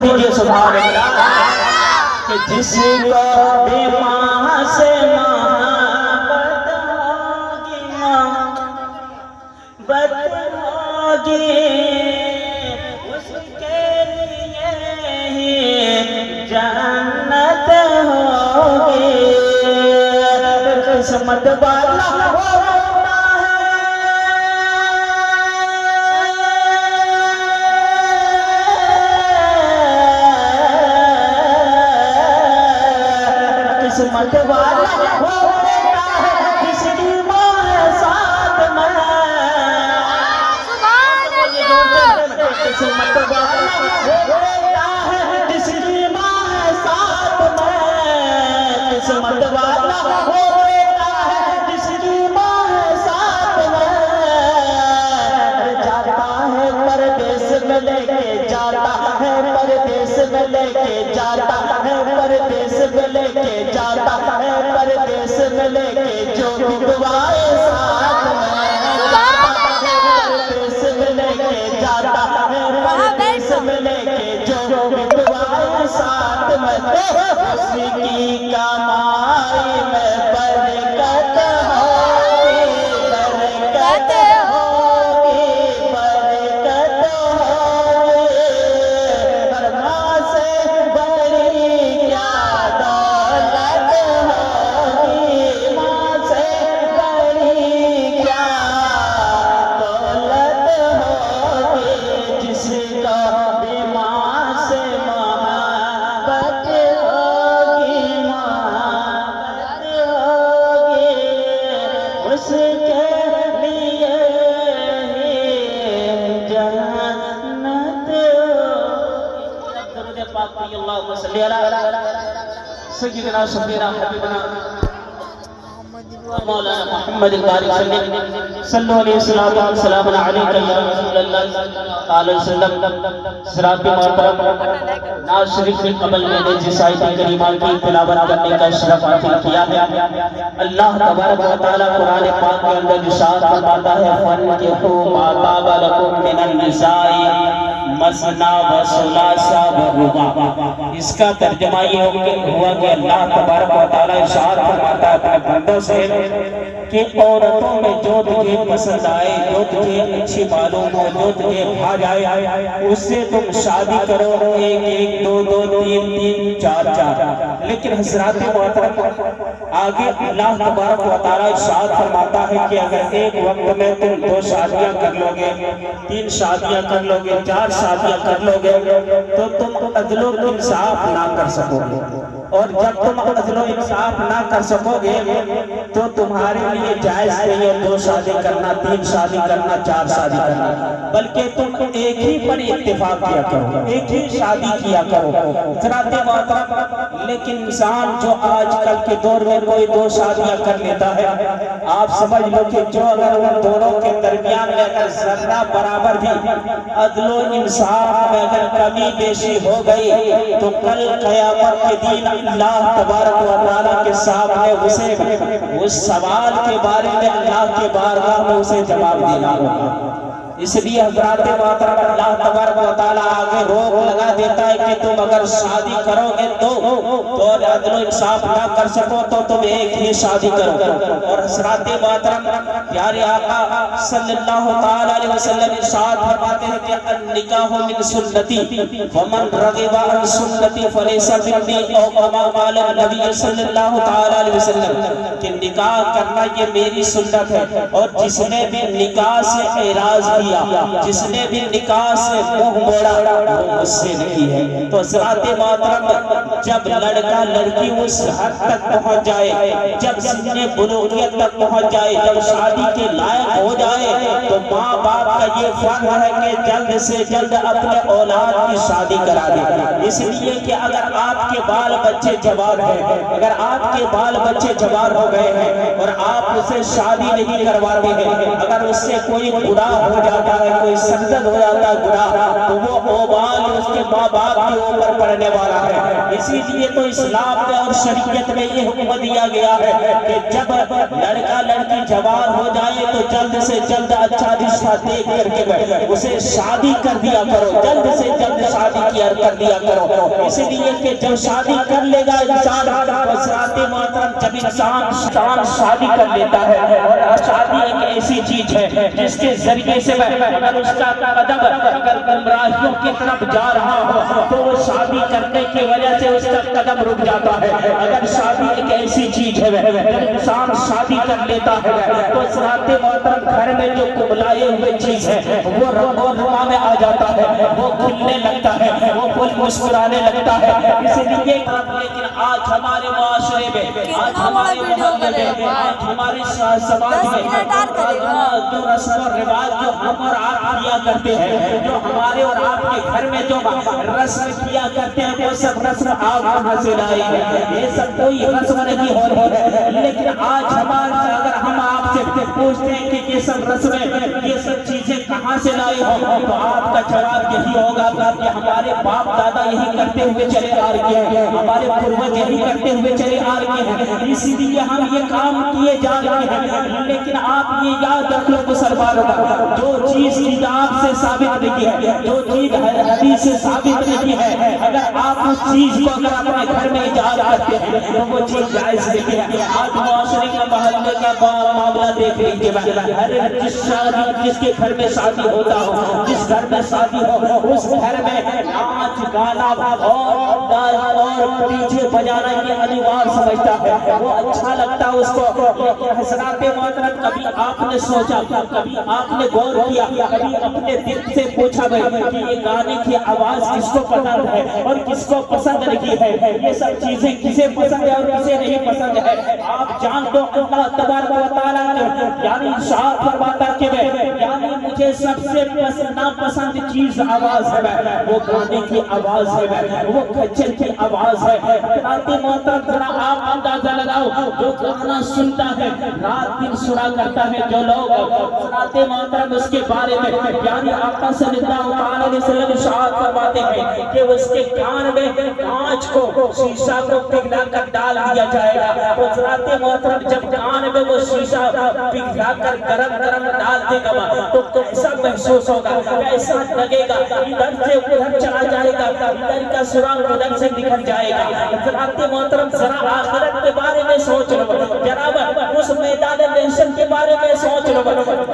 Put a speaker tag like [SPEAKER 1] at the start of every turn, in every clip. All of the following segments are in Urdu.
[SPEAKER 1] یہ سبحان اللہ کہ جس کو بھی ماں سے محبت ہوگی محبت ہوگی اس کے لیے ہی جنت ہوگی قسمت والا ہوتا ہے قسمت والا ہوتا ہے جس کی ماں ہے ساتھ میں قسمت والا ہوتا ہے جس کی ماں ہے ساتھ میں قسمت والا ہوتا ہے جس کی ماں ہے ساتھ میں جاتا ہے پردیس میں لے کے جاتا ہے پردیس میں لے کے جاتا ہے پردیس میں لے کے جاتا ہے پردیس میں لے کے جو بھی دعائیں ساتھ میں پردیس میں لے کے جاتا ہے پردیس میں لے کے جو بھی دعائیں ساتھ میں اسی کی کمائی میں برکت ہوگی برکت ہوگی برکت ہوگی ہر ماں سے بڑی کیا دولت ہوگی ماں سے بڑی کیا دولت ہوگی جس کو بھی ماں سے محبت ہوگی محبت ہوگی اس کے لیے ہی جنت ہوگی درود پاک پڑھیے اللہم صلی علی سیدنا شفیعنا حبیبنا مولانا محمد الباری صلی اللہ علیہ وسلم علیکہ یا رسول اللہ صلی اللہ علیہ وسلم حضرات محترم ناز شریف کے قبل میں نے جس آیت کریمہ کی تلاوت کرنے کا شرف حاصل کیا ہے اللہ تبارک و تعالی قرآن پاک کے اندر ارشاد فرماتا ہے فَانكِحُوا مَا طَابَ لَكُم مِّنَ النِّسَاءِ مَثْنَىٰ وَثُلَاثَ وَرُبَاعَ اس کا ترجمہ یہ ہوا کہ اللہ تبارک و تعالی ارشاد فرماتا ہے اپنے بندوں سے کہ عورتوں میں جو تجھے پسند آئے جو تجھے اچھی معلوم ہو جو تجھے بھا جائے اس سے تم شادی کرو ایک ایک دو دو تین تین چار چار لیکن حضرات محترم آگے اللہ تبارک و تعالی ارشاد فرماتا ہے کہ اگر ایک وقت میں تم دو شادیاں کر لو گے تین شادیاں کر لو گے چار شادیاں کر لو گے تو تم عدل و انصاف نہ کر سکو گے اور جب تم عدل و انصاف نہ کر سکو گے تو تمہارے لیے جائز نہیں ہے دو شادی کرنا تین شادی کرنا چار شادی کرنا بلکہ تم ایک ہی پر اتفاق کیا کرو ایک ہی شادی کیا کرو حضرات محترم لیکن انسان جو آج کل کے دور میں کوئی دو شادیاں کر لیتا ہے آپ سمجھ لو کہ جو اگر ان دونوں کے درمیان میں اگر ذرہ برابر بھی عدل و انصاف میں اگر کمی بیشی ہو گئی تو کل قیامت کے دن اللہ تبارک و تعالیٰ کے سامنے اسے اس سوال کے بارے میں اللہ کے بارگاہ میں اسے جواب دینا ہوگا اس لیے حضرات محترم اللہ تبارک و تعالیٰ آگے روک لگا دیتا ہے کہ تم اگر شادی کرو گے تو عدل و انصاف نہ کر سکو تو تم ایک ہی شادی کرو اور حضرات محترم پیارے آقا صلی اللہ علیہ وسلم ارشاد فرماتے ہیں کہ النکاح من سنتی ومن رغب عن سنتی فلیس منی او کما قال نبی صلی اللہ علیہ وسلم کہ نکاح کرنا یہ میری سنت ہے اور جس نے بھی نکاح سے اعراض جس نے بھی نکاح سے منہ موڑا وہ مجھ سے نہیں ہے تو حضرات محترم جب لڑکا لڑکی اس حد تک پہنچ جائے جب سن بلوغیت تک پہنچ جائے جب شادی کے لائق ہو جائے تو ماں باپ کا یہ فرض ہے کہ جلد سے جلد اپنے اولاد کی شادی کرا دے اس لیے کہ اگر آپ کے بال بچے جوان ہیں اگر آپ کے بال بچے جوان ہو گئے ہیں اور آپ اسے شادی نہیں کرواتے ہیں اگر اس سے کوئی گناہ ہو جاتا ہے کوئی سجدت ہو جاتا ہے گناہ تو وہ اوبال اس کے ماں باپ کے اوپر پڑنے والا ہے اسی لیے تو اسلام میں اور شریعت میں یہ حکم دیا گیا ہے کہ جب لڑکا لڑکی جوان ہو جائے تو جلد سے جلد اچھا رشتہ دیکھ کر کے اسے شادی کر دیا کرو جلد سے جلد شادی کر دیا کرو کرو، اس لیے کہ جب شادی کر لے گا انسان حضرات محترم، جب انسان شادی کر لیتا ہے، اور شادی ایک ایسی چیز ہے جس کے ذریعے سے اگر اس کا قدم اگر گمراہیوں کی طرف جا رہا ہو تو وہ شادی کرنے کی وجہ سے اس کا قدم رک جاتا ہے۔ اگر شادی ایک ایسی چیز ہے جب انسان شادی کر لیتا ہے تو حضرات محترم گھر میں جو کملائے ہوئے چیز ہے وہ رنگ و رما میں آ جاتا ہے، وہ کھلنے لگتا ہے، وہ پھول مسکرانے لگتا ہے۔ اس لیے لیکن آج ہمارے معاشرے میں، آج ہمارے محلے میں، آج ہمارے سماج میں جو رسم و رواج جو ہم اور آپ کیا کرتے ہیں، جو ہمارے اور آپ کے گھر میں جو رسم کیا کرتے ہیں، وہ سب رسم آپ کہاں سے لائی ہے؟ یہ سب کوئی رسم نہیں ہو رہی ہے۔ لیکن آج ہمارے اگر ہم آپ سے پوچھتے ہیں کہ یہ سب رسمیں، یہ سب چیزیں کہاں سے لائی ہو، تو آپ کا جواب یہی ہوگا کہ ہمارے باپ دادا یہی کرتے ہوئے چلے آ رہے ہیں، ہمارے پروج یہی کرتے ہوئے چلے آ رہے ہیں، اسی لیے ہم یہ کام کیے جا رہے ہیں۔ لیکن آپ یہ یاد رکھ لو مسلمانوں، جو چیز کتاب سے ثابت نہیں ہے، جو چیز حدیث سے ثابت نہیں ہے، اگر آپ اس چیز کو اگر اپنے گھر میں ایجاد کرتے ہیں تو وہ چیز جائز نہیں ہے۔ آج معاشرے کا محلے کا معاملہ دیکھ لیجیے، ہر جس کے گھر میں شادی ہوتا ہو، جس گھر میں شادی ہو، اس گھر میں ناچ گانا اور ڈیجے بجانا یہ انوار سمجھتا ہے، وہ اچھا لگتا ہے اس کو۔ لیکن حضرات محترم، کبھی آپ نے سوچا، کبھی آپ نے غور کیا، کبھی اپنے دل سے پوچھا کہ یہ گانے کی آواز کس کو پسند ہے اور کس کو پسند نہیں ہے؟ یہ سب چیزیں کسے پسند ہے اور کسے نہیں پسند ہے؟ آپ جان دو اللہ تبارک و تعالیٰ نے یعنی ارشاد فرماتا کہ یعنی مجھے سب سے ناپسند چیز آواز ہے، وہ گانے کی آواز ہے، وہ کچر کی آواز ہے۔ حضرات محترم، ذرا آپ اندازہ لگاؤ، جو گانا سنتا ہے رات دن سنا کرتا ہے جو لوگ، حضرات محترم اس کے بارے میں یعنی آقا صلی اللہ علیہ وسلم ارشاد فرماتے ہیں کہ اس کے کان میں کانچ کو شیشہ کو پگھلا کر ڈال دیا جائے گا۔ حضرات محترم، جب کان میں وہ شیشہ پگھلا کر گرم گرم ڈال دے گا تو کیسا محسوس ہوگا، کیسا لگے گا؟ ادھر سے ادھر چلا جائے گا، ادھر کا سراغ ادھر سے نکل جائے گا۔ حضرات محترم، ذرا آخرت کے بارے میں سوچ لو، جناب اس میدان محشر کے بارے میں سوچ لو،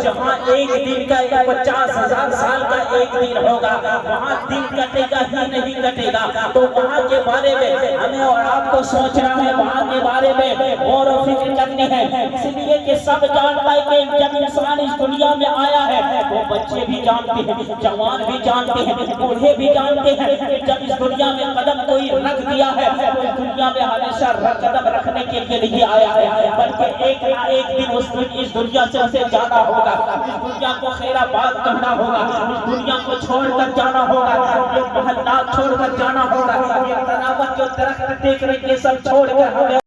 [SPEAKER 1] جہاں ایک دن کا 50,000 سال کا ایک دن ہوگا، وہاں دن کٹے گا ہی نہیں کٹے گا۔ تو وہاں کے بارے میں ہمیں اور آپ کو سوچنا ہے، وہاں کے بارے میں غور و فکر کرنی ہے۔ اس لیے کہ سب جانتا ہے کہ جب انسان اس دنیا میں آیا ہے، وہ بچے بھی جانتے ہیں، جوان بھی جانتے ہیں، بوڑھے بھی جانتے ہیں کہ جب اس دنیا میں قدم کوئی رکھ دیا ہے تو اس دنیا میں ہمیشہ قدم رکھنے کے لیے نہیں آیا ہے، بلکہ ایک نہ ایک دن اس دنیا سے اسے جانا ہوگا، اس دنیا کو خیر آباد کرنا ہوگا، اس دنیا کو چھوڑ کر جانا ہوگا، یہ محلات چھوڑ کر جانا ہوگا، یہ تناوت جو درخت دیکھ رہے یہ سب چھوڑ کر ہمیں